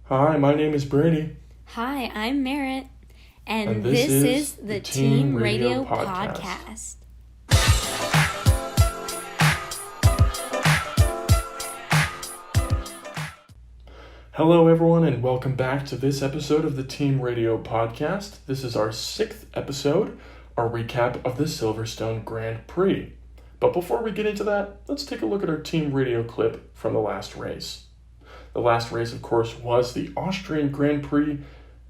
Hi, my name is Brady. Hi, I'm Merritt, And and this this is is the the Team Team Radio Radio Podcast. Podcast. Hello, everyone, and welcome back to this episode of the Team Radio Podcast. This is our 6th episode, our recap of the Silverstone Grand Prix. But before we get into that, let's take a look at our Team Radio clip from the last race. The last race, of course, was the Austrian Grand Prix,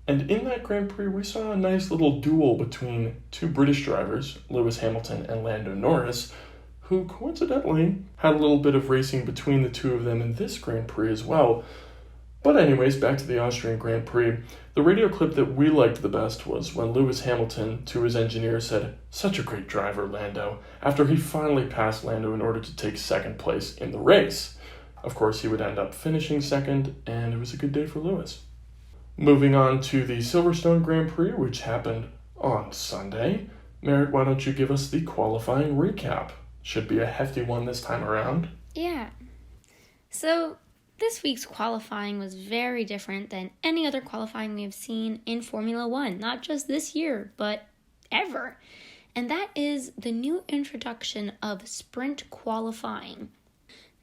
and in that Grand Prix, we saw a nice little duel between two British drivers, Lewis Hamilton and Lando Norris, who coincidentally had a little bit of racing between the two of them in this Grand Prix as well. But anyways, back to the Austrian Grand Prix. The radio clip that we liked the best was when Lewis Hamilton, to his engineer, said, "Such a great driver, Lando," after he finally passed Lando in order to take second place in the race. Of course, he would end up finishing second, and it was a good day for Lewis. Moving on to the Silverstone Grand Prix, which happened on Sunday. Merritt, why don't you give us the qualifying recap? Should be a hefty one this time around. Yeah. So, this week's qualifying was very different than any other qualifying we have seen in Formula One, not just this year, but ever. And that is the new introduction of sprint qualifying.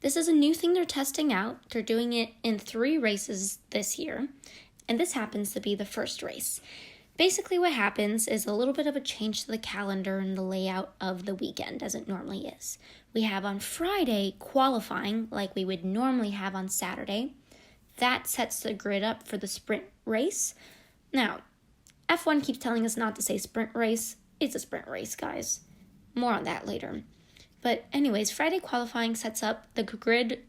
This is a new thing they're testing out. They're doing it in 3 races this year, and this happens to be the first race. Basically, what happens is a little bit of a change to the calendar and the layout of the weekend, as it normally is. We have on Friday qualifying, like we would normally have on Saturday. That sets the grid up for the sprint race. Now, F1 keeps telling us not to say sprint race. It's a sprint race, guys. More on that later. But anyways, Friday qualifying sets up the grid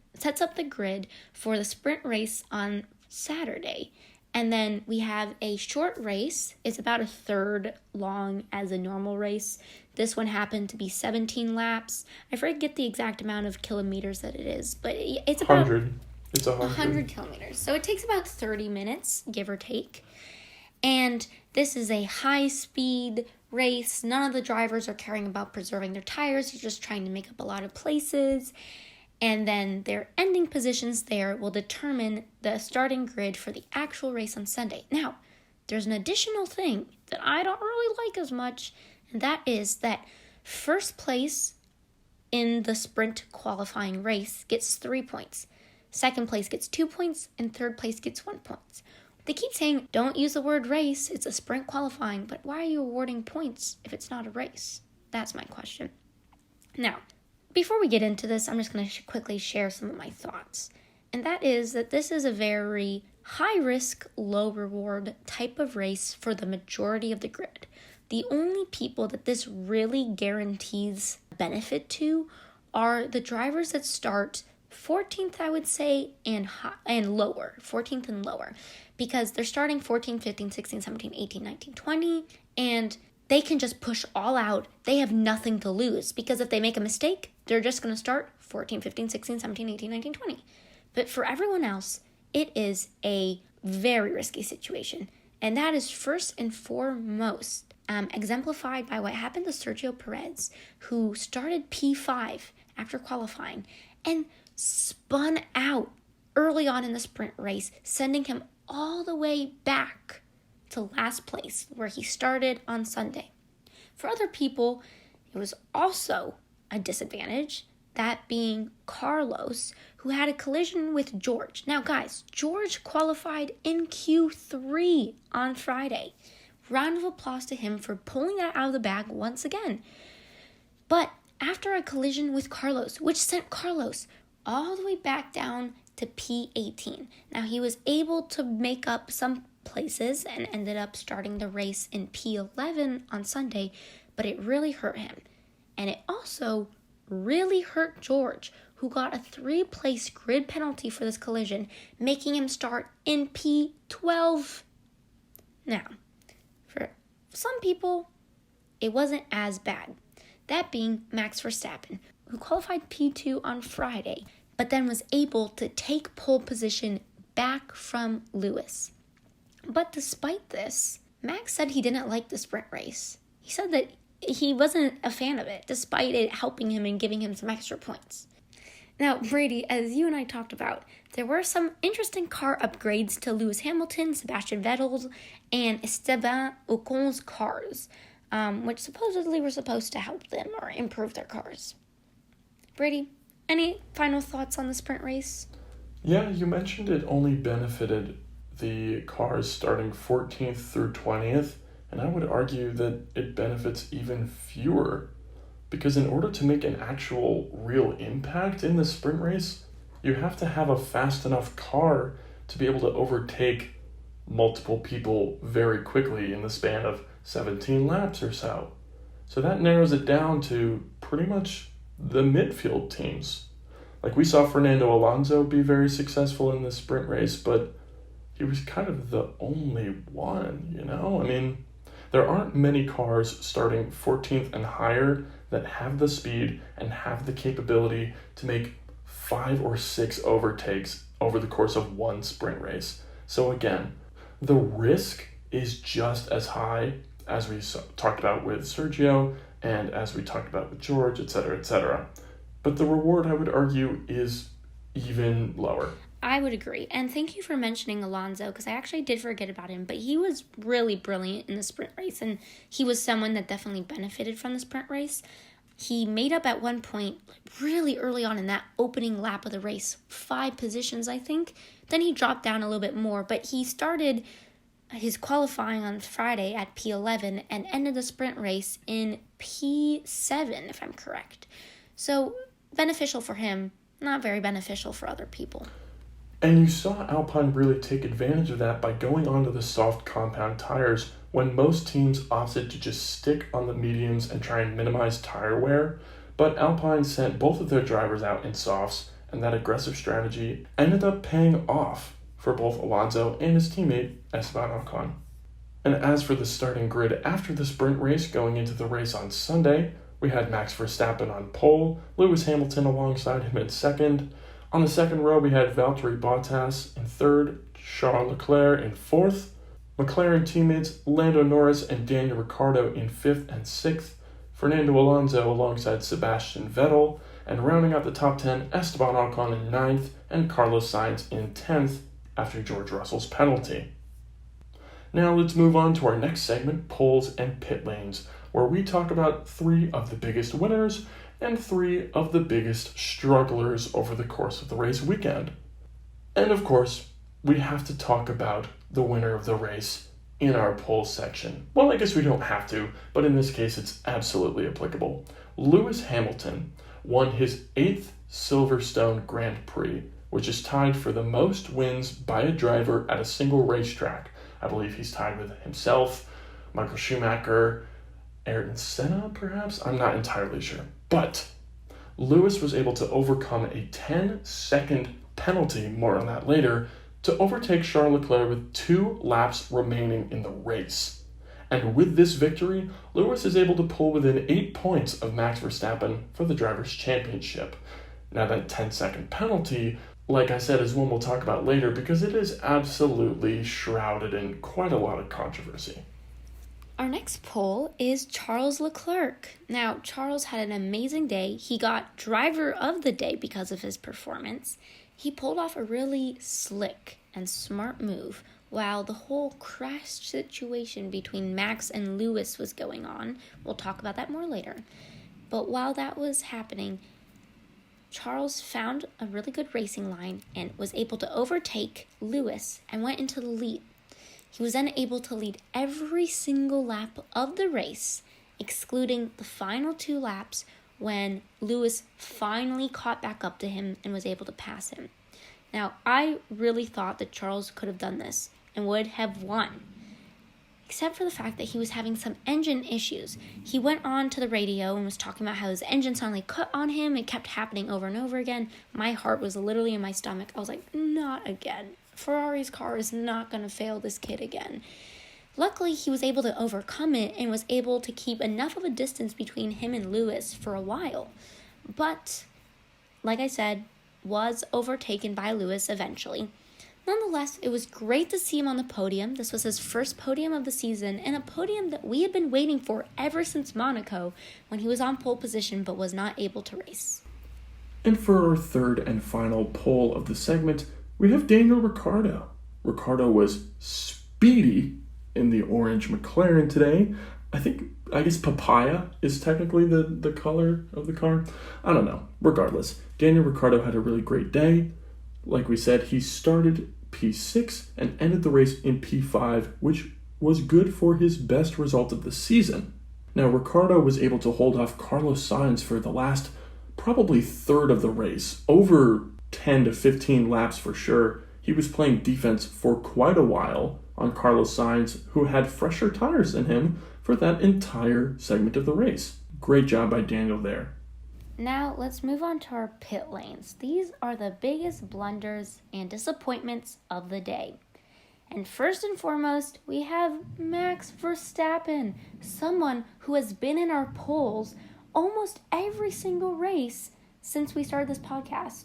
for the sprint race on Saturday. And then we have a short race. It's about a third long as a normal race. This one happened to be 17 laps. I forget the exact amount of kilometers that it is, but it's about 100. It's 100 kilometers. So it takes about 30 minutes, give or take. And this is a high-speed race. None of the drivers are caring about preserving their tires. They're just trying to make up a lot of places. And then their ending positions there will determine the starting grid for the actual race on Sunday. Now, there's an additional thing that I don't really like as much, and that is that first place in the sprint qualifying race gets 3 points. Second place gets 2 points, and third place gets 1 point. They keep saying, don't use the word race, it's a sprint qualifying, but why are you awarding points if it's not a race? That's my question. Now, before we get into this, I'm just going to quickly share some of my thoughts. And that is that this is a very high-risk, low-reward type of race for the majority of the grid. The only people that this really guarantees benefit to are the drivers that start 14th, I would say, and lower, 14th and lower, because they're starting 14, 15, 16, 17, 18, 19, 20, and they can just push all out. They have nothing to lose, because if they make a mistake, they're just going to start 14, 15, 16, 17, 18, 19, 20. But for everyone else, it is a very risky situation, and that is first and foremost exemplified by what happened to Sergio Perez, who started P5 after qualifying and spun out early on in the sprint race, sending him all the way back to last place where he started on Sunday. For other people, it was also a disadvantage, that being Carlos, who had a collision with George. Now guys, George qualified in Q3 on Friday. Round of applause to him for pulling that out of the bag once again. But after a collision with Carlos, which sent Carlos all the way back down to P18. Now he was able to make up some places and ended up starting the race in P11 on Sunday, but it really hurt him. And it also really hurt George, who got a 3-place grid penalty for this collision, making him start in P12. Now, for some people, it wasn't as bad. That being Max Verstappen, who qualified P2 on Friday, but then was able to take pole position back from Lewis. But despite this, Max said he didn't like the sprint race. He said that he wasn't a fan of it, despite it helping him and giving him some extra points. Now, Brady, as you and I talked about, there were some interesting car upgrades to Lewis Hamilton, Sebastian Vettel's, and Esteban Ocon's cars, which supposedly were supposed to help them or improve their cars. Brady, any final thoughts on the sprint race? Yeah, you mentioned it only benefited the cars starting 14th through 20th, and I would argue that it benefits even fewer. Because in order to make an actual real impact in the sprint race, you have to have a fast enough car to be able to overtake multiple people very quickly in the span of 17 laps or so. So that narrows it down to pretty much the midfield teams. Like we saw Fernando Alonso be very successful in the sprint race, but he was kind of the only one, you know? I mean, there aren't many cars starting 14th and higher that have the speed and have the capability to make 5 or 6 overtakes over the course of one sprint race. So again, the risk is just as high as we talked about with Sergio and as we talked about with George, etc., etc. But the reward, I would argue, is even lower. I would agree. And thank you for mentioning Alonso, because I actually did forget about him, but he was really brilliant in the sprint race, and he was someone that definitely benefited from the sprint race. He made up at one point, really early on in that opening lap of the race, 5 positions, I think. Then he dropped down a little bit more, but he started his qualifying on Friday at P11 and ended the sprint race in P7, if I'm correct. So, beneficial for him, not very beneficial for other people. And you saw Alpine really take advantage of that by going onto the soft compound tires when most teams opted to just stick on the mediums and try and minimize tire wear. But Alpine sent both of their drivers out in softs, and that aggressive strategy ended up paying off for both Alonso and his teammate Esteban Ocon. And as for the starting grid after the sprint race going into the race on Sunday, we had Max Verstappen on pole, Lewis Hamilton alongside him in second. On the second row, we had Valtteri Bottas in third, Charles Leclerc in fourth, McLaren teammates Lando Norris and Daniel Ricciardo in fifth and sixth, Fernando Alonso alongside Sebastian Vettel, and rounding out the top 10, Esteban Ocon in ninth and Carlos Sainz in 10th after George Russell's penalty. Now let's move on to our next segment, poles and pit lanes, where we talk about 3 of the biggest winners and 3 of the biggest strugglers over the course of the race weekend. And of course, we have to talk about the winner of the race in our pole section. Well, I guess we don't have to, but in this case it's absolutely applicable. Lewis Hamilton won his 8th Silverstone Grand Prix, which is tied for the most wins by a driver at a single racetrack. I believe he's tied with himself, Michael Schumacher, Ayrton Senna, perhaps? I'm not entirely sure. But Lewis was able to overcome a 10-second penalty, more on that later, to overtake Charles Leclerc with 2 laps remaining in the race. And with this victory, Lewis is able to pull within 8 points of Max Verstappen for the Drivers' Championship. Now that 10-second penalty, like I said, is one we'll talk about later because it is absolutely shrouded in quite a lot of controversy. Our next pole is Charles Leclerc. Now, Charles had an amazing day. He got driver of the day because of his performance. He pulled off a really slick and smart move while the whole crash situation between Max and Lewis was going on. We'll talk about that more later. But while that was happening, Charles found a really good racing line and was able to overtake Lewis and went into the lead. He was then able to lead every single lap of the race, excluding the final 2 laps when Lewis finally caught back up to him and was able to pass him. Now, I really thought that Charles could have done this and would have won, except for the fact that he was having some engine issues. He went on to the radio and was talking about how his engine suddenly cut on him. It kept happening over and over again. My heart was literally in my stomach. I was like, not again. Ferrari's car is not going to fail this kid again. Luckily, he was able to overcome it and was able to keep enough of a distance between him and Lewis for a while. But, like I said, was overtaken by Lewis eventually. Nonetheless, it was great to see him on the podium. This was his first podium of the season, and a podium that we had been waiting for ever since Monaco, when he was on pole position but was not able to race. And for our third and final pole of the segment, we have Daniel Ricciardo. Ricciardo was speedy in the orange McLaren today. I guess papaya is technically the color of the car. I don't know. Regardless, Daniel Ricciardo had a really great day. Like we said, he started P6 and ended the race in P5, which was good for his best result of the season. Now, Ricciardo was able to hold off Carlos Sainz for the last probably third of the race, over 10 to 15 laps for sure. He was playing defense for quite a while on Carlos Sainz, who had fresher tires than him for that entire segment of the race. Great job by Daniel there. Now let's move on to our pit lanes. These are the biggest blunders and disappointments of the day. And first and foremost, we have Max Verstappen, someone who has been in our polls almost every single race since we started this podcast.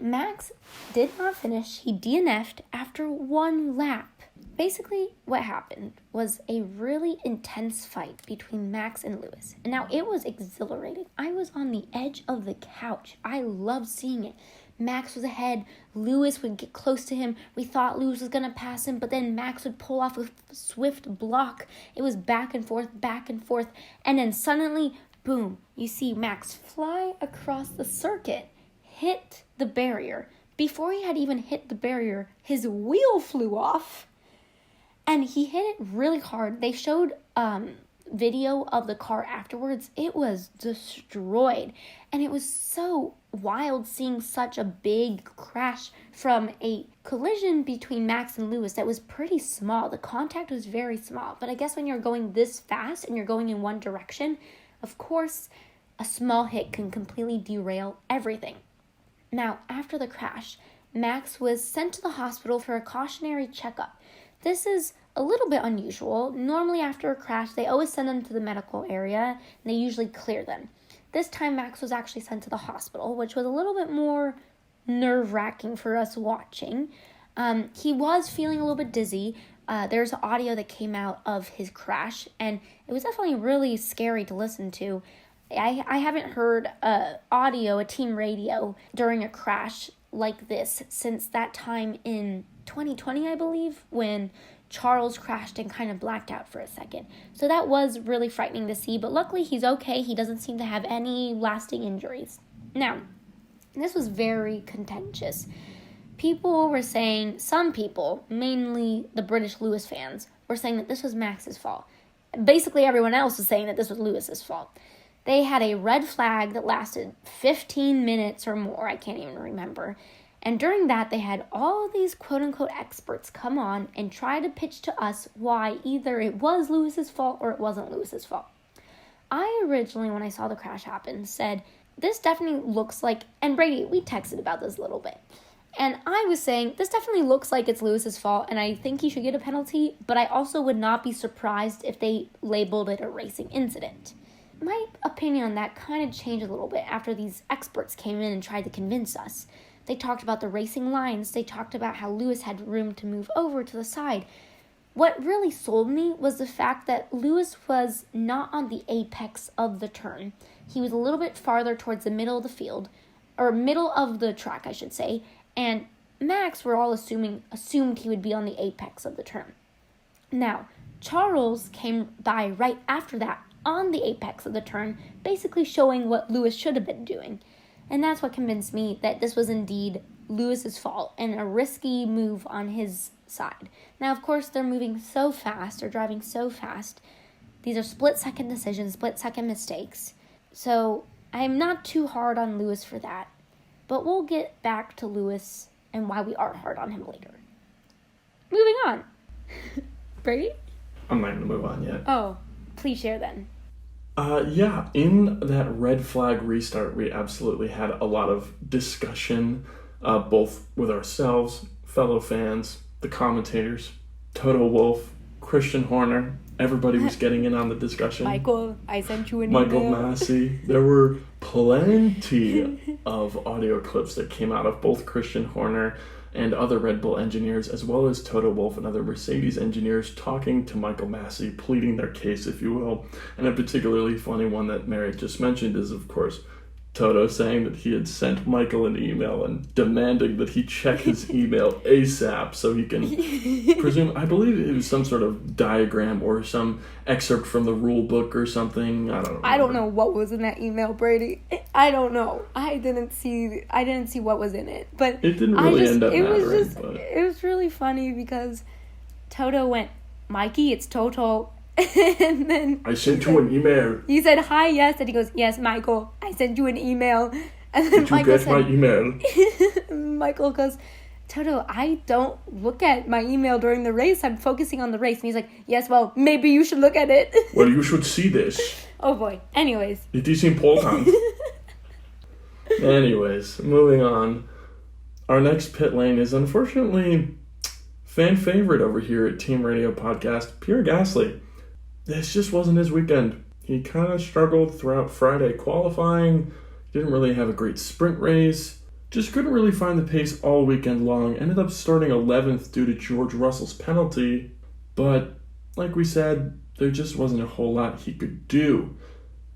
Max did not finish. He DNF'd after one lap. Basically, what happened was a really intense fight between Max and Lewis. And now it was exhilarating. I was on the edge of the couch. I loved seeing it. Max was ahead. Lewis would get close to him. We thought Lewis was going to pass him, but then Max would pull off a swift block. It was back and forth. And then suddenly, boom, you see Max fly across the circuit, hit the barrier. Before he had even hit the barrier, his wheel flew off. And he hit it really hard. They showed video of the car afterwards. It was destroyed. And it was so wild seeing such a big crash from a collision between Max and Lewis that was pretty small. The contact was very small. But I guess when you're going this fast and you're going in one direction, of course, a small hit can completely derail everything. Now, after the crash, Max was sent to the hospital for a cautionary checkup. This is a little bit unusual. Normally after a crash, they always send them to the medical area, and they usually clear them. This time, Max was actually sent to the hospital, which was a little bit more nerve-wracking for us watching. He was feeling a little bit dizzy. There's audio that came out of his crash, and it was definitely really scary to listen to. I haven't heard audio, a team radio, during a crash like this since that time in 2020, I believe, when Charles crashed and kind of blacked out for a second. So that was really frightening to see, but luckily he's okay. He doesn't seem to have any lasting injuries. Now, this was very contentious. People were saying, some people, mainly the British Lewis fans, were saying that this was Max's fault. Basically, everyone else was saying that this was Lewis's fault. They had a red flag that lasted 15 minutes or more, I can't even remember. And during that, they had all of these quote-unquote experts come on and try to pitch to us why either it was Lewis's fault or it wasn't Lewis's fault. I originally, when I saw the crash happen, said, this definitely looks like, and Brady, we texted about this a little bit, and I was saying, this definitely looks like it's Lewis's fault, and I think he should get a penalty, but I also would not be surprised if they labeled it a racing incident. My opinion on that kind of changed a little bit after these experts came in and tried to convince us. They talked about the racing lines. They talked about how Lewis had room to move over to the side. What really sold me was the fact that Lewis was not on the apex of the turn. He was a little bit farther towards the middle of the field, or middle of the track, I should say, and Max, we're all assumed he would be on the apex of the turn. Now, Charles came by right after that on the apex of the turn, basically showing what Lewis should have been doing. And that's what convinced me that this was indeed Lewis's fault and a risky move on his side. Now, of course, they're moving so fast, they're driving so fast. These are split-second decisions, split-second mistakes. So I'm not too hard on Lewis for that. But we'll get back to Lewis and why we are hard on him later. Moving on. Brady? I'm not going to move on yet. Oh, please share then. In that red flag restart, we absolutely had a lot of discussion, both with ourselves, fellow fans, the commentators, Toto Wolff, Christian Horner. Everybody was getting in on the discussion. Michael, I sent you an Michael email. Massey. There were plenty of audio clips that came out of both Christian Horner and other Red Bull engineers, as well as Toto Wolff and other Mercedes engineers talking to Michael Massey, pleading their case, if you will. And a particularly funny one that Mary just mentioned is, of course, Toto saying that he had sent Michael an email and demanding that he check his email ASAP so he can I believe it was some sort of diagram or some excerpt from the rule book or something. I don't know. I don't know what was in that email, Brady. I don't know. I didn't see what was in it, but it didn't really end up mattering. It was really funny because Toto went, Mikey, it's Toto. And then I sent you an email. He said, hi, yes. And he goes, yes, Michael, I sent you an email. And then Did you get my email? Michael goes, Toto, I don't look at my email during the race. I'm focusing on the race. And he's like, yes, well, maybe you should look at it. Well, you should see this. Oh, boy. Anyways. It is important. Anyways, moving on. Our next pit lane is unfortunately fan favorite over here at Team Radio Podcast, Pierre Gasly. This just wasn't his weekend. He kind of struggled throughout Friday qualifying. Didn't really have a great sprint race. Just couldn't really find the pace all weekend long. Ended up starting 11th due to George Russell's penalty. But, like we said, there just wasn't a whole lot he could do.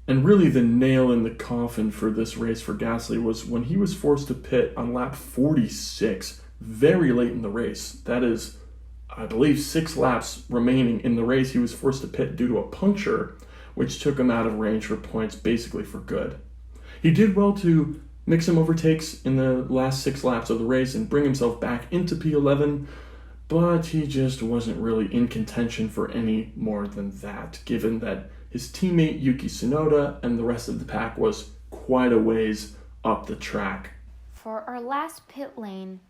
And really the nail in the coffin for this race for Gasly was when he was forced to pit on lap 46, very late in the race. That is, I believe, 6 laps remaining in the race. He was forced to pit due to a puncture, which took him out of range for points basically for good. He did well to mix some overtakes in the last 6 laps of the race and bring himself back into P11, but he just wasn't really in contention for any more than that, given that his teammate Yuki Tsunoda and the rest of the pack was quite a ways up the track. For our last pit lane,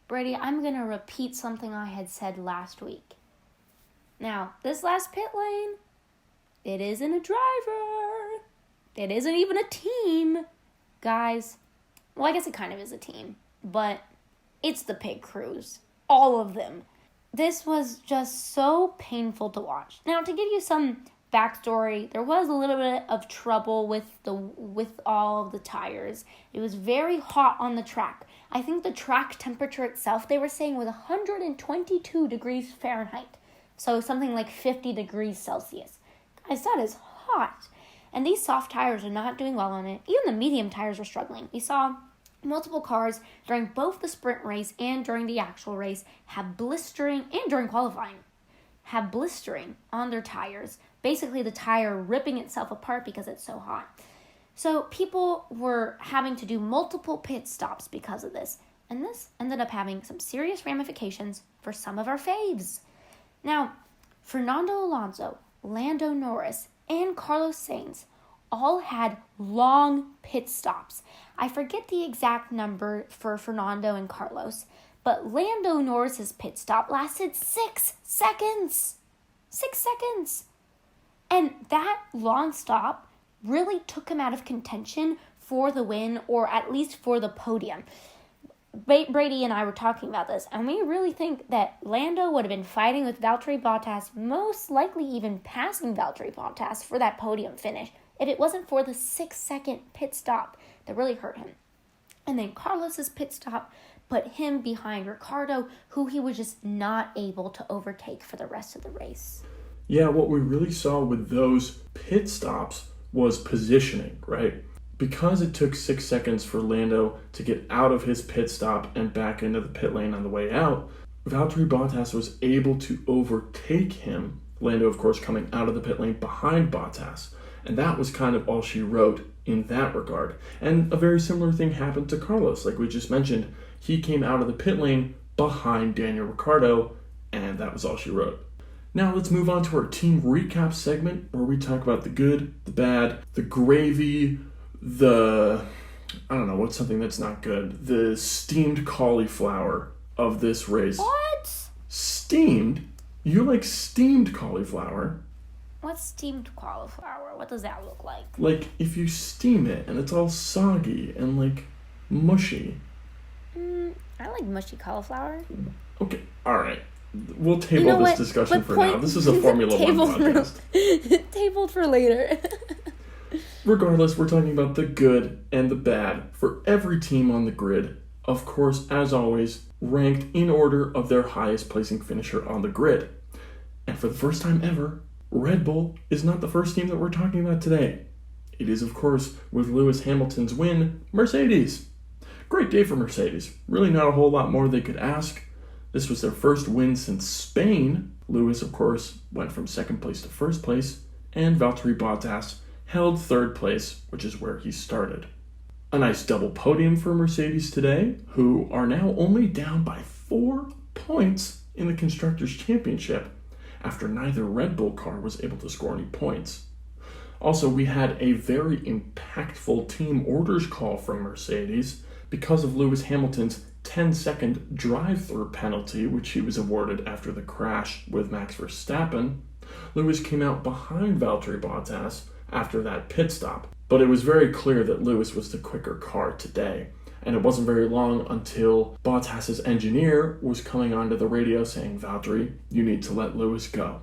Brady, I'm going to repeat something I had said last week. Now, this last pit lane, it isn't a driver. It isn't even a team. Guys, well, I guess it kind of is a team, but it's the pit crews. All of them. This was just so painful to watch. Now, to give you some backstory, there was a little bit of trouble with all of the tires. It was very hot on the track. I think the track temperature itself, they were saying, was 122 degrees Fahrenheit. So something like 50 degrees Celsius. Guys, that is hot. And these soft tires are not doing well on it. Even the medium tires were struggling. We saw multiple cars during both the sprint race and during the actual race have blistering, and during qualifying, have blistering on their tires. Basically, the tire ripping itself apart because it's so hot. So people were having to do multiple pit stops because of this. And this ended up having some serious ramifications for some of our faves. Now, Fernando Alonso, Lando Norris, and Carlos Sainz all had long pit stops. I forget the exact number for Fernando and Carlos, but Lando Norris's pit stop lasted 6 seconds. 6 seconds. And that long stop really took him out of contention for the win, or at least for the podium. Brady and I were talking about this, and we really think that Lando would have been fighting with Valtteri Bottas, most likely even passing Valtteri Bottas for that podium finish, if it wasn't for the 6-second pit stop that really hurt him. And then Carlos's pit stop put him behind Ricciardo, who he was just not able to overtake for the rest of the race. Yeah, what we really saw with those pit stops was positioning, right? Because it took 6 seconds for Lando to get out of his pit stop and back into the pit lane on the way out, Valtteri Bottas was able to overtake him. Lando, of course, coming out of the pit lane behind Bottas. And that was kind of all she wrote in that regard. And a very similar thing happened to Carlos. Like we just mentioned, he came out of the pit lane behind Daniel Ricciardo, and that was all she wrote. Now let's move on to our team recap segment, where we talk about the good, the bad, the gravy, what's something that's not good? The steamed cauliflower of this race. What? Steamed? You like steamed cauliflower? What's steamed cauliflower? What does that look like? Like if you steam it and it's all soggy and like mushy. I like mushy cauliflower. Okay, alright. We'll table this discussion for now. This is a Formula 1 podcast. Tabled for later. Regardless, we're talking about the good and the bad for every team on the grid. Of course, as always, ranked in order of their highest placing finisher on the grid. And for the first time ever, Red Bull is not the first team that we're talking about today. It is, of course, with Lewis Hamilton's win, Mercedes. Great day for Mercedes. Really not a whole lot more they could ask. This was their first win since Spain. Lewis, of course, went from second place to first place, and Valtteri Bottas held third place, which is where he started. A nice double podium for Mercedes today, who are now only down by 4 points in the Constructors' Championship after neither Red Bull car was able to score any points. Also, we had a very impactful team orders call from Mercedes because of Lewis Hamilton's 10-second drive-through penalty, which he was awarded after the crash with Max Verstappen. Lewis came out behind Valtteri Bottas after that pit stop, but it was very clear that Lewis was the quicker car today. And it wasn't very long until Bottas's engineer was coming onto the radio saying, "Valtteri, you need to let Lewis go."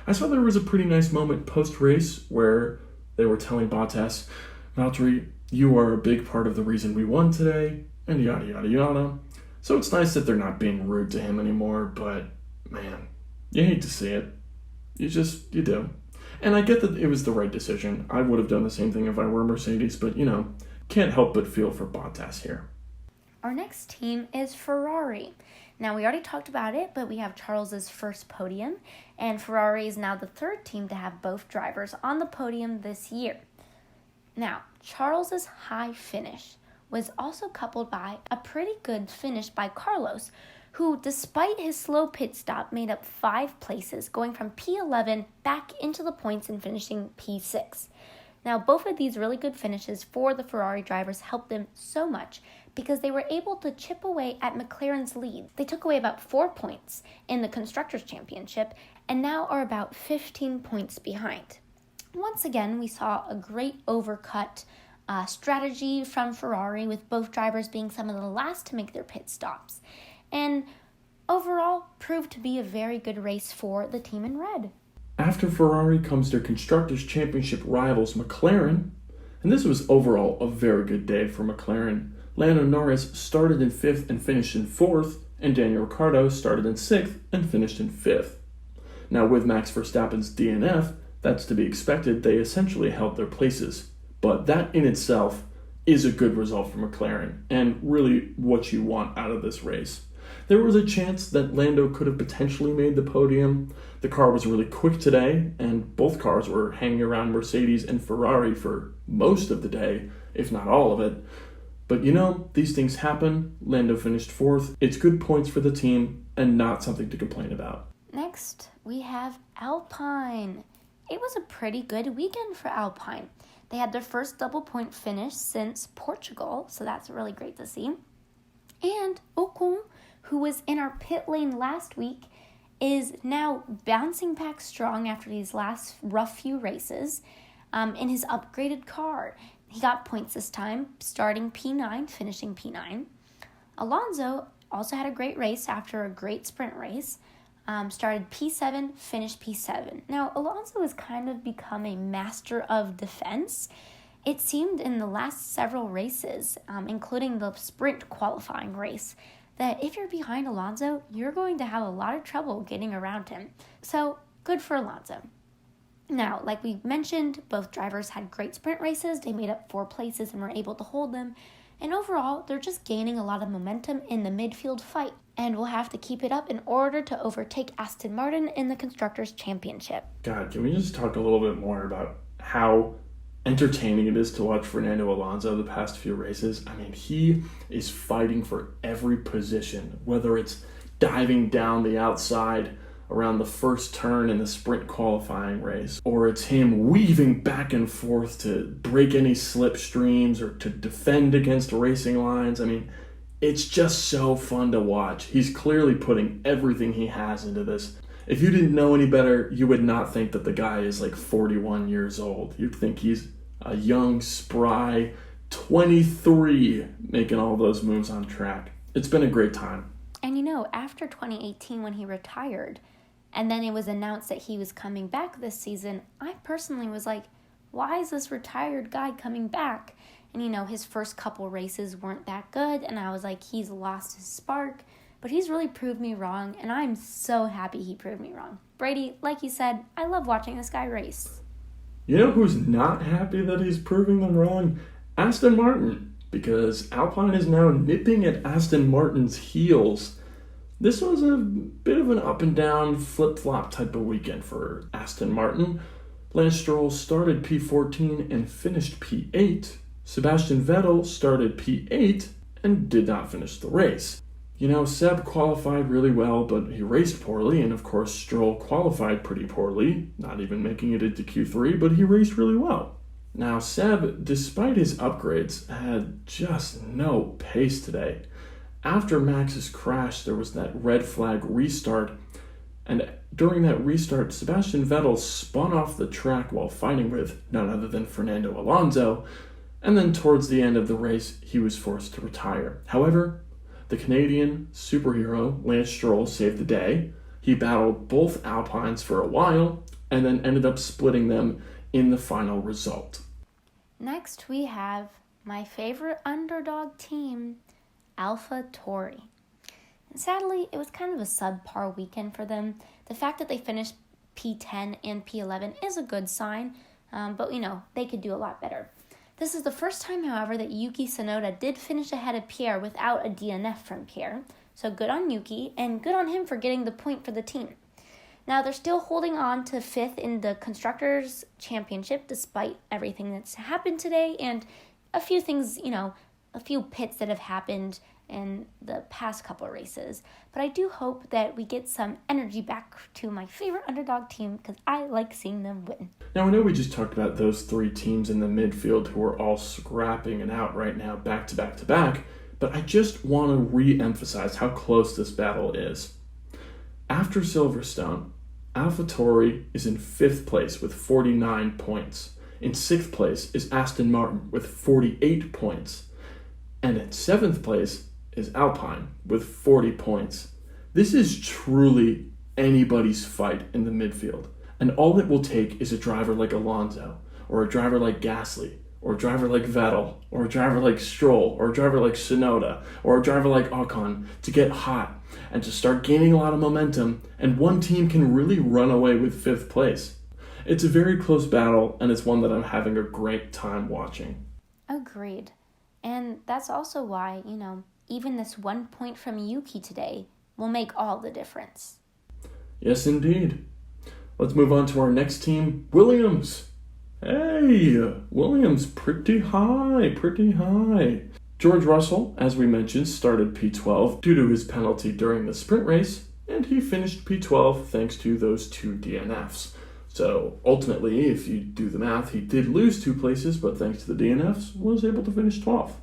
I saw there was a pretty nice moment post-race where they were telling Bottas, "Valtteri, you are a big part of the reason we won today," and yada yada yada. So it's nice that they're not being rude to him anymore, but man, you hate to see it. You do. And I get that it was the right decision. I would have done the same thing if I were Mercedes, but can't help but feel for Bottas here. Our next team is Ferrari. Now, we already talked about it, but we have Charles's first podium, and Ferrari is now the third team to have both drivers on the podium this year. Now, Charles's high finish was also coupled by a pretty good finish by Carlos, who, despite his slow pit stop, made up 5 places, going from P11 back into the points and finishing P6. Now, both of these really good finishes for the Ferrari drivers helped them so much because they were able to chip away at McLaren's lead. They took away about 4 points in the Constructors' Championship and now are about 15 points behind. Once again, we saw a great overcut strategy from Ferrari, with both drivers being some of the last to make their pit stops. And overall, proved to be a very good race for the team in red. After Ferrari comes their Constructors' Championship rivals McLaren, and this was overall a very good day for McLaren. Lando Norris started in 5th and finished in 4th, and Daniel Ricciardo started in 6th and finished in 5th. Now, with Max Verstappen's DNF, that's to be expected. They essentially held their places, but that in itself is a good result for McLaren, and really what you want out of this race. There was a chance that Lando could have potentially made the podium. The car was really quick today, and both cars were hanging around Mercedes and Ferrari for most of the day, if not all of it. But these things happen. Lando finished 4th. It's good points for the team, and not something to complain about. Next, we have Alpine. It was a pretty good weekend for Alpine. They had their first double point finish since Portugal, so that's really great to see. And Ocon, who was in our pit lane last week, is now bouncing back strong after these last rough few races in his upgraded car. He got points this time, starting P9, finishing P9. Alonso also had a great race after a great sprint race. Started P7, finished P7. Now, Alonso has kind of become a master of defense. It seemed in the last several races, including the sprint qualifying race, that if you're behind Alonso, you're going to have a lot of trouble getting around him. So, good for Alonso. Now, like we mentioned, both drivers had great sprint races. They made up 4 places and were able to hold them. And overall, they're just gaining a lot of momentum in the midfield fight, and will have to keep it up in order to overtake Aston Martin in the Constructors' Championship. God, can we just talk a little bit more about how entertaining it is to watch Fernando Alonso the past few races? I mean, he is fighting for every position, whether it's diving down the outside around the first turn in the sprint qualifying race, or it's him weaving back and forth to break any slipstreams or to defend against racing lines. I mean, it's just so fun to watch. He's clearly putting everything he has into this. If you didn't know any better, you would not think that the guy is like 41 years old. You'd think he's a young, spry 23 making all those moves on track. It's been a great time. And after 2018 when he retired, and then it was announced that he was coming back this season, I personally was like, why is this retired guy coming back? And his first couple races weren't that good, and I was like, he's lost his spark. But he's really proved me wrong, and I'm so happy he proved me wrong. Brady, like you said, I love watching this guy race. You know who's not happy that he's proving them wrong? Aston Martin, because Alpine is now nipping at Aston Martin's heels. This was a bit of an up and down, flip-flop type of weekend for Aston Martin. Lance Stroll started P14 and finished P8. Sebastian Vettel started P8 and did not finish the race. You know, Seb qualified really well, but he raced poorly, and of course Stroll qualified pretty poorly, not even making it into Q3, but he raced really well. Now, Seb, despite his upgrades, had just no pace today. After Max's crash, there was that red flag restart, and during that restart, Sebastian Vettel spun off the track while fighting with none other than Fernando Alonso, and then towards the end of the race, he was forced to retire. However, the Canadian superhero Lance Stroll saved the day. He battled both Alpines for a while, and then ended up splitting them in the final result. Next, we have my favorite underdog team, AlphaTauri. And sadly, it was kind of a subpar weekend for them. The fact that they finished P10 and P11 is a good sign, but they could do a lot better. This is the first time, however, that Yuki Tsunoda did finish ahead of Pierre without a DNF from Pierre. So good on Yuki, and good on him for getting the point for the team. Now, they're still holding on to 5th in the Constructors' Championship despite everything that's happened today and a few things, a few pits that have happened in the past couple of races. But I do hope that we get some energy back to my favorite underdog team because I like seeing them win. Now, I know we just talked about those 3 teams in the midfield who are all scrapping it out right now back to back to back, but I just want to re-emphasize how close this battle is. After Silverstone, AlphaTauri is in 5th place with 49 points. In 6th place is Aston Martin with 48 points. And in 7th place is Alpine with 40 points. This is truly anybody's fight in the midfield. And all it will take is a driver like Alonso, or a driver like Gasly, or a driver like Vettel, or a driver like Stroll, or a driver like Tsunoda, or a driver like Ocon to get hot and to start gaining a lot of momentum, and one team can really run away with 5th place. It's a very close battle, and it's one that I'm having a great time watching. Agreed. And that's also why, even this 1 point from Yuki today will make all the difference. Yes, indeed. Let's move on to our next team, Williams. Hey, Williams, pretty high. George Russell, as we mentioned, started P12 due to his penalty during the sprint race, and he finished P12 thanks to those 2 DNFs. So ultimately, if you do the math, he did lose 2 places, but thanks to the DNFs, was able to finish 12th.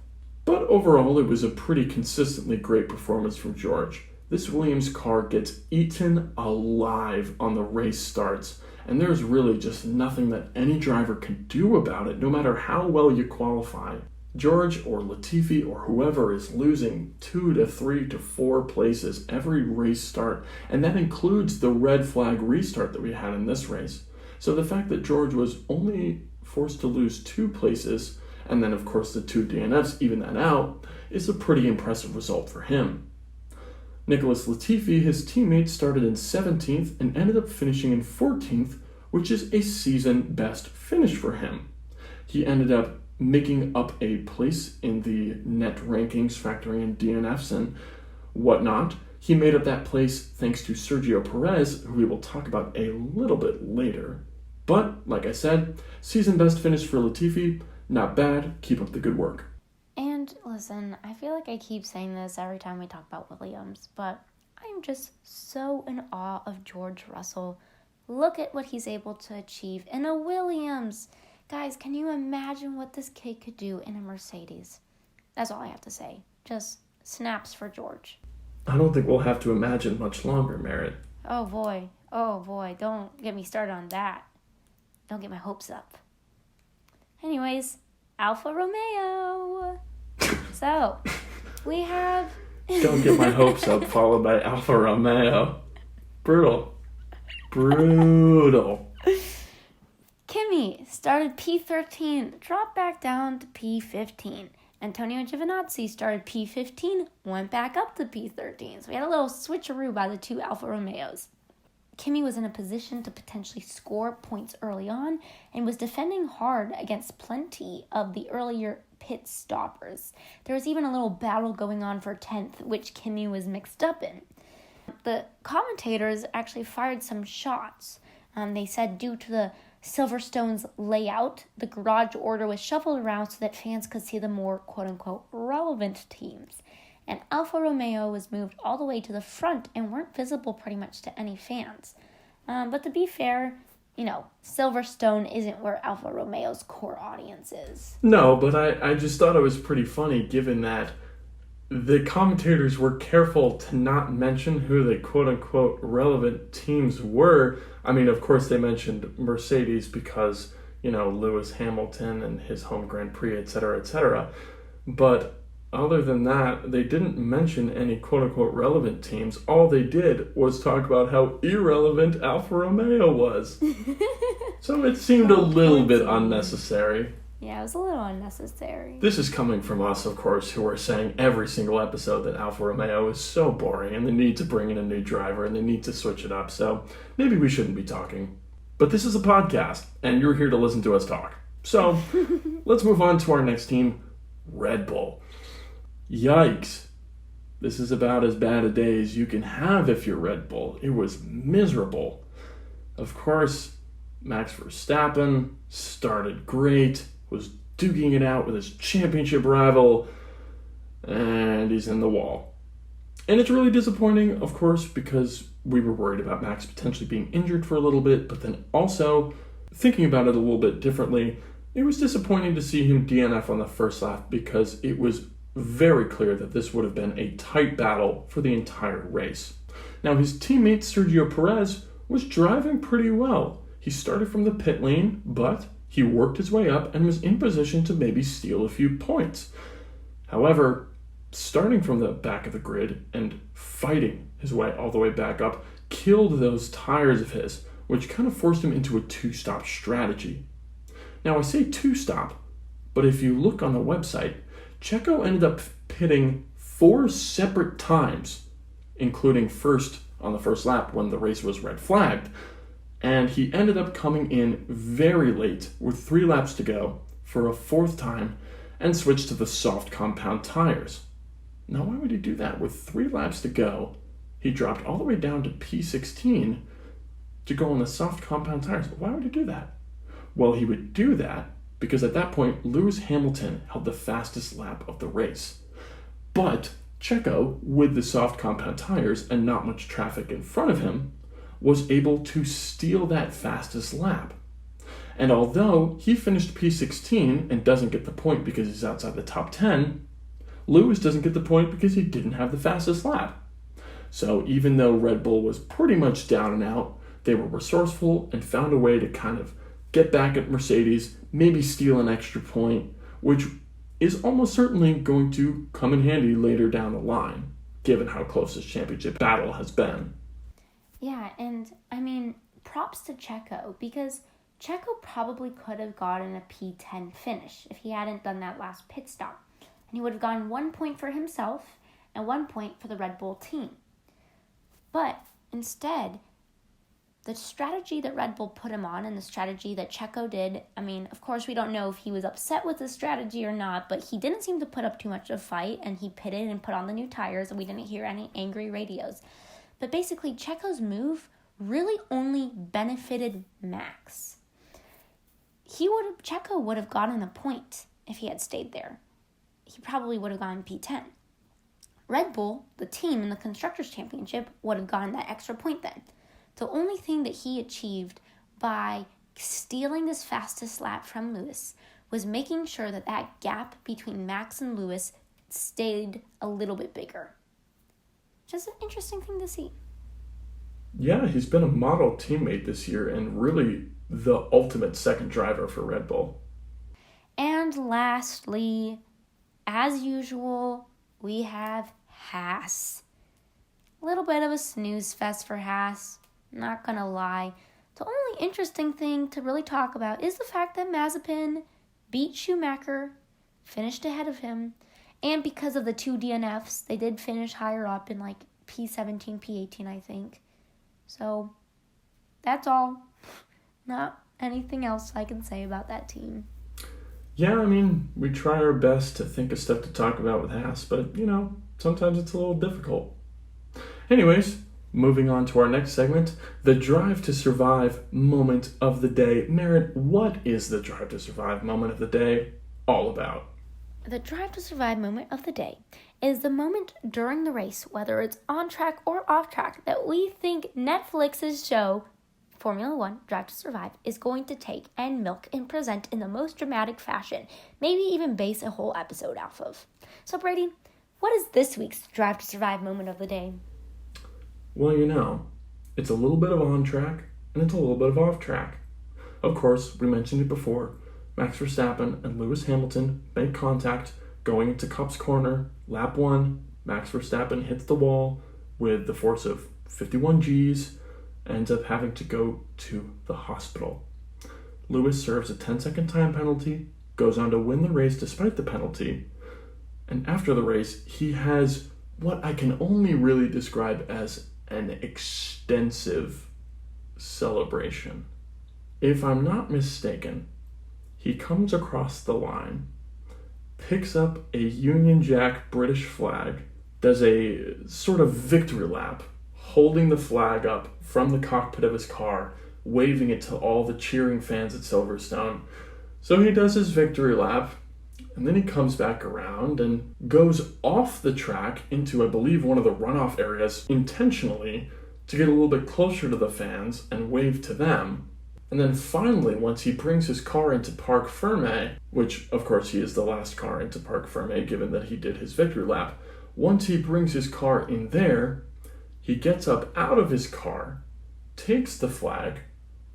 But overall, it was a pretty consistently great performance from George. This Williams car gets eaten alive on the race starts, and there's really just nothing that any driver can do about it, no matter how well you qualify. George or Latifi or whoever is losing 2 to 3 to 4 places every race start, and that includes the red flag restart that we had in this race. So the fact that George was only forced to lose 2 places, and then of course the 2 DNFs even that out, is a pretty impressive result for him. Nicholas Latifi, his teammate, started in 17th and ended up finishing in 14th, which is a season best finish for him. He ended up making up a place in the net rankings, factoring in DNFs and whatnot. He made up that place thanks to Sergio Perez, who we will talk about a little bit later. But, like I said, season best finish for Latifi, not bad, keep up the good work. And listen, I feel like I keep saying this every time we talk about Williams, but I'm just so in awe of George Russell. Look at what he's able to achieve in a Williams. Guys, can you imagine what this kid could do in a Mercedes? That's all I have to say. Just snaps for George. I don't think we'll have to imagine much longer, Merritt. Oh boy, don't get me started on that. Don't get my hopes up. Anyways, Alfa Romeo. So, we have... Don't get my hopes up, followed by Alfa Romeo. Brutal. Kimi started P13, dropped back down to P15. Antonio Giovinazzi started P15, went back up to P13. So we had a little switcheroo by the 2 Alfa Romeos. Kimi was in a position to potentially score points early on and was defending hard against plenty of the earlier pit stoppers. There was even a little battle going on for 10th, which Kimi was mixed up in. The commentators actually fired some shots. They said due to the Silverstone's layout, the garage order was shuffled around so that fans could see the more quote-unquote relevant teams. And Alfa Romeo was moved all the way to the front and weren't visible pretty much to any fans. But to be fair, Silverstone isn't where Alfa Romeo's core audience is. No, but I just thought it was pretty funny given that the commentators were careful to not mention who the quote-unquote relevant teams were. I mean, of course they mentioned Mercedes because, Lewis Hamilton and his home Grand Prix, etc., etc. But other than that, they didn't mention any quote-unquote relevant teams. All they did was talk about how irrelevant Alfa Romeo was. So it seemed a little bit unnecessary. Yeah, it was a little unnecessary. This is coming from us, of course, who are saying every single episode that Alfa Romeo is so boring and they need to bring in a new driver and they need to switch it up. So maybe we shouldn't be talking. But this is a podcast, and you're here to listen to us talk. So let's move on to our next team, Red Bull. Yikes. This is about as bad a day as you can have if you're Red Bull. It was miserable. Of course, Max Verstappen started great, was duking it out with his championship rival, and he's in the wall. And it's really disappointing, of course, because we were worried about Max potentially being injured for a little bit, but then also, thinking about it a little bit differently, it was disappointing to see him DNF on the first lap because it was very clear that this would have been a tight battle for the entire race. Now, his teammate Sergio Perez was driving pretty well. He started from the pit lane, but he worked his way up and was in position to maybe steal a few points. However, starting from the back of the grid and fighting his way all the way back up killed those tires of his, which kind of forced him into a two-stop strategy. Now, I say two-stop, but if you look on the website, Checo ended up pitting 4 separate times, including first on the first lap when the race was red flagged, and he ended up coming in very late with 3 laps to go for a 4th time and switched to the soft compound tires. Now, why would he do that? With 3 laps to go, he dropped all the way down to P16 to go on the soft compound tires. Why would he do that? Well, he would do that because at that point, Lewis Hamilton held the fastest lap of the race. But Checo, with the soft compound tires and not much traffic in front of him, was able to steal that fastest lap. And although he finished P16 and doesn't get the point because he's outside the top 10, Lewis doesn't get the point because he didn't have the fastest lap. So even though Red Bull was pretty much down and out, they were resourceful and found a way to kind of get back at Mercedes, maybe steal an extra point, which is almost certainly going to come in handy later down the line, given how close this championship battle has been. Yeah, and I mean, props to Checo, because Checo probably could have gotten a P10 finish if he hadn't done that last pit stop. And he would have gotten 1 point for himself and 1 point for the Red Bull team. But instead, the strategy that Red Bull put him on and the strategy that Checo did, I mean, of course, we don't know if he was upset with the strategy or not, but he didn't seem to put up too much of a fight, and he pitted and put on the new tires, and we didn't hear any angry radios. But basically, Checo's really only benefited Max. Checo would have gotten a point if he had stayed there. He probably would have gotten P10. Red Bull, the team in the Constructors' Championship, would have gotten that extra point then. The only thing that he achieved by stealing this fastest lap from Lewis was making sure that that gap between Max and Lewis stayed a little bit bigger. Just an interesting thing to see. Yeah, he's been a model teammate this year and really the ultimate second driver for Red Bull. And lastly, as usual, we have Haas. A little bit of a snooze fest for Haas, not gonna lie. The only interesting thing to really talk about is the fact that Mazepin beat Schumacher, finished ahead of him, and because of the 2 DNFs, they did finish higher up in like P17, P18, I think. So, That's all. Not anything else I can say about that team. Yeah, I mean, we try our best to think of stuff to talk about with Haas, but, sometimes it's a little difficult. Anyways, moving on to our next segment, the Drive to Survive moment of the day. Merritt, what is the Drive to Survive moment of the day all about? The Drive to Survive moment of the day is the moment during the race, whether it's on track or off track, that we think Netflix's show, Formula One, Drive to Survive, is going to take and milk and present in the most dramatic fashion, maybe even base a whole episode off of. So Brady, what is this week's Drive to Survive moment of the day? Well, it's a little bit of on track and it's a little bit of off track. Of course, we mentioned it before, Max Verstappen and Lewis Hamilton make contact going into Cups corner, lap 1, Max Verstappen hits the wall with the force of 51 Gs, ends up having to go to the hospital. Lewis serves a 10-second time penalty, goes on to win the race despite the penalty, and after the race, he has what I can only really describe as an extensive celebration. If I'm not mistaken, he comes across the line, picks up a Union Jack British flag, does a sort of victory lap, holding the flag up from the cockpit of his car, waving it to all the cheering fans at Silverstone. So he does his victory lap, and then he comes back around and goes off the track into, I believe, one of the runoff areas intentionally to get a little bit closer to the fans and wave to them. And then finally, once he brings his car into Parc Fermé, which of course he is the last car into Parc Fermé given that he did his victory lap, once he brings his car in there, he gets up out of his car, takes the flag,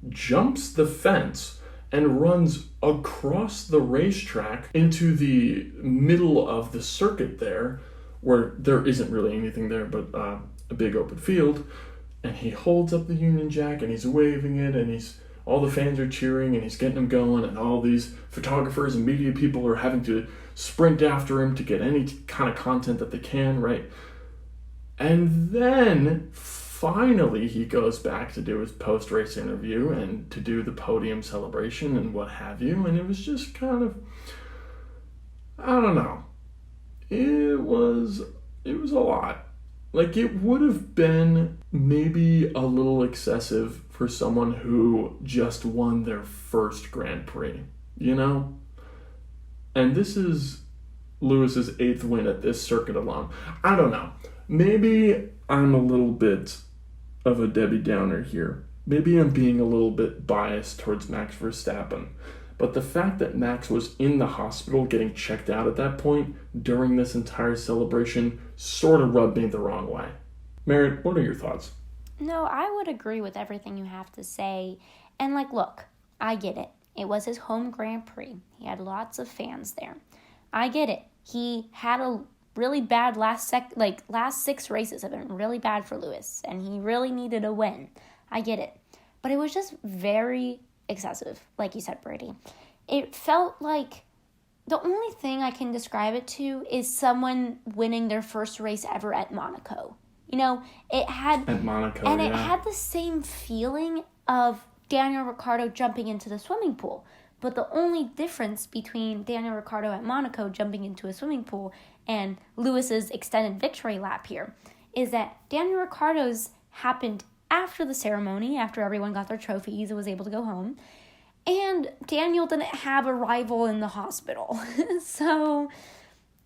jumps the fence, and runs across the racetrack into the middle of the circuit there, where there isn't really anything there but a big open field. And he holds up the Union Jack and he's waving it, and all the fans are cheering and he's getting him going, and all these photographers and media people are having to sprint after him to get any kind of content that they can, right? And then finally he goes back to do his post-race interview and to do the podium celebration and what have you, and it was just kind of, I don't know, it was a lot. Like, it would have been maybe a little excessive for someone who just won their first Grand Prix, And this is Lewis's 8th win at this circuit alone. I don't know. Maybe I'm a little bit of a Debbie Downer here. Maybe I'm being a little bit biased towards Max Verstappen. But the fact that Max was in the hospital getting checked out at that point during this entire celebration sort of rubbed me the wrong way. Merritt, what are your thoughts? No, I would agree with everything you have to say. And look, I get it. It was his home Grand Prix. He had lots of fans there. I get it. He had a really bad last 6 races have been really bad for Lewis, and he really needed a win. I get it. But it was just very excessive, like you said, Brady. It felt like the only thing I can describe it to is someone winning their first race ever at Monaco. It had at Monaco, and yeah. It had the same feeling of Daniel Ricciardo jumping into the swimming pool. But the only difference between Daniel Ricciardo at Monaco jumping into a swimming pool and Lewis's extended victory lap here is that Daniel Ricciardo's happened after the ceremony, after everyone got their trophies and was able to go home. And Daniel didn't have a rival in the hospital. So,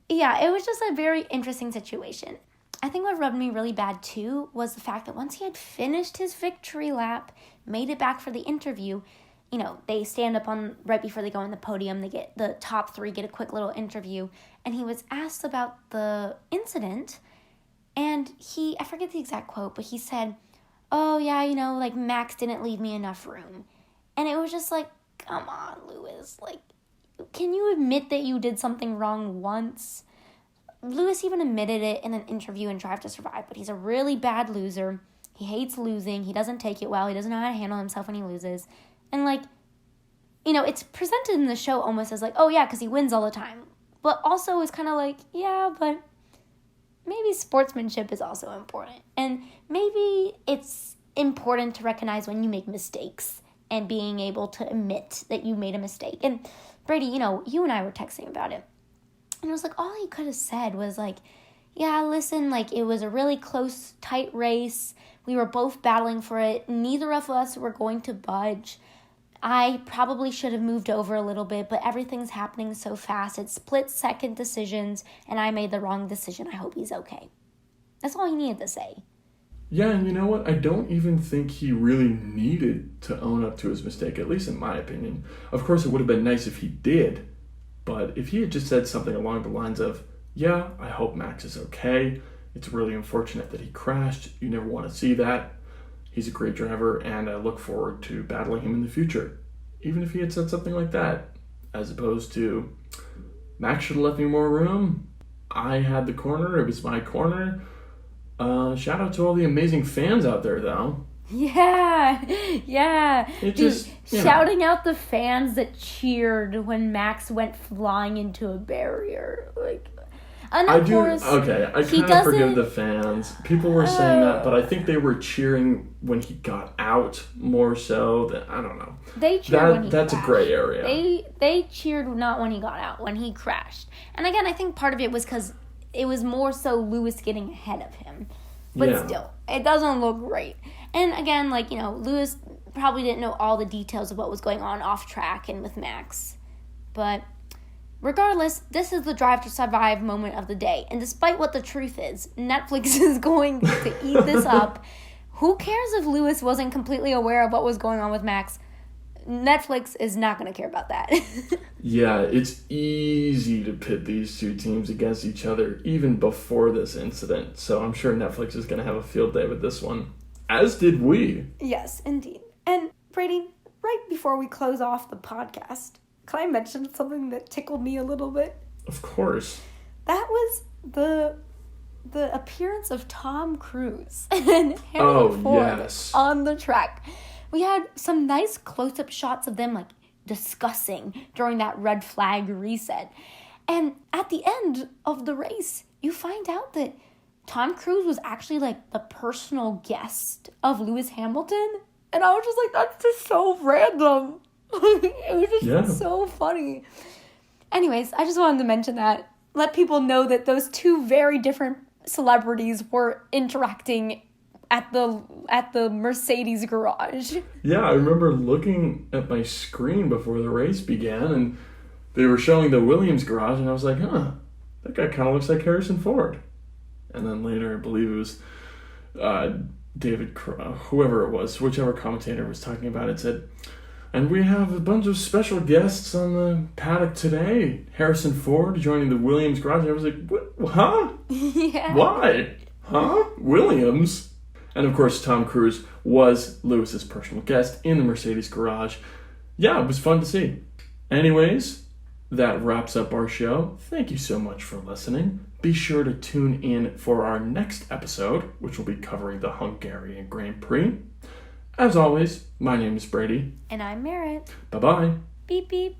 yeah, it was just a very interesting situation. I think what rubbed me really bad, too, was the fact that once he had finished his victory lap, made it back for the interview, they stand up right before they go on the podium, they get the top 3, get a quick little interview, and he was asked about the incident, and I forget the exact quote, but he said, oh yeah, Max didn't leave me enough room. And it was just come on, Lewis, can you admit that you did something wrong once? Lewis even admitted it in an interview in Drive to Survive, but he's a really bad loser. He hates losing. He doesn't take it well. He doesn't know how to handle himself when he loses. And, it's presented in the show almost as oh, yeah, because he wins all the time. But also it's kind of yeah, but maybe sportsmanship is also important. And maybe it's important to recognize when you make mistakes and being able to admit that you made a mistake. And Brady, you and I were texting about it. And it was like, all he could have said was like, yeah, listen, like, it was a really close, tight race. We were both battling for it. Neither of us were going to budge. I probably should have moved over a little bit, but everything's happening so fast. It's split-second decisions, and I made the wrong decision. I hope he's okay. That's all he needed to say. Yeah, and you know what? I don't even think he really needed to own up to his mistake, at least in my opinion. Of course, it would have been nice if he did, but if he had just said something along the lines of, yeah, I hope Max is okay. It's really unfortunate that he crashed. You never want to see that. He's a great driver, and I look forward to battling him in the future. Even if he had said something like that, as opposed to, Max should have left me more room. I had the corner. It was my corner. Shout out to all the amazing fans out there, though. Yeah. It Dude, just, shouting out the fans that cheered when Max went flying into a barrier. Like, and of course, okay, I kind of forgive the fans. People were saying that, but I think they were cheering when he got out more so than, I don't know. They cheered when he That's crashed. A gray area. They cheered not when he got out, when he crashed. And again, I think part of it was because it was more so Lewis getting ahead of him. But still, it doesn't look great. And again, like, Lewis probably didn't know all the details of what was going on off track and with Max. But regardless, this is the Drive to Survive moment of the day. And despite what the truth is, Netflix is going to eat this up. Who cares if Lewis wasn't completely aware of what was going on with Max? Netflix is not going to care about that. Yeah, it's easy to pit these two teams against each other even before this incident. So I'm sure Netflix is going to have a field day with this one. As did we. Yes, indeed. And Brady, right before we close off the podcast, can I mention something that tickled me a little bit? Of course. That was the appearance of Tom Cruise and Harrison Ford on the track. We had some nice close-up shots of them, like, discussing during that red flag reset. And at the end of the race, you find out that Tom Cruise was actually, like, the personal guest of Lewis Hamilton. And I was just like, that's just so random. It was just so funny. Anyways, I just wanted to mention that. Let people know that those two very different celebrities were interacting at the Mercedes garage. Yeah, I remember looking at my screen before the race began, and they were showing the Williams garage, and I was like, that guy kind of looks like Harrison Ford. And then later, I believe it was David, whoever it was, whichever commentator was talking about it, said, and we have a bunch of special guests on the paddock today. Harrison Ford joining the Williams garage. And I was like, what? Huh? Yeah. Why? Huh? Williams? And of course, Tom Cruise was Lewis's personal guest in the Mercedes garage. Yeah, it was fun to see. Anyways, that wraps up our show. Thank you so much for listening. Be sure to tune in for our next episode, which will be covering the Hungarian Grand Prix. As always, my name is Brady. And I'm Merritt. Bye-bye. Beep, beep.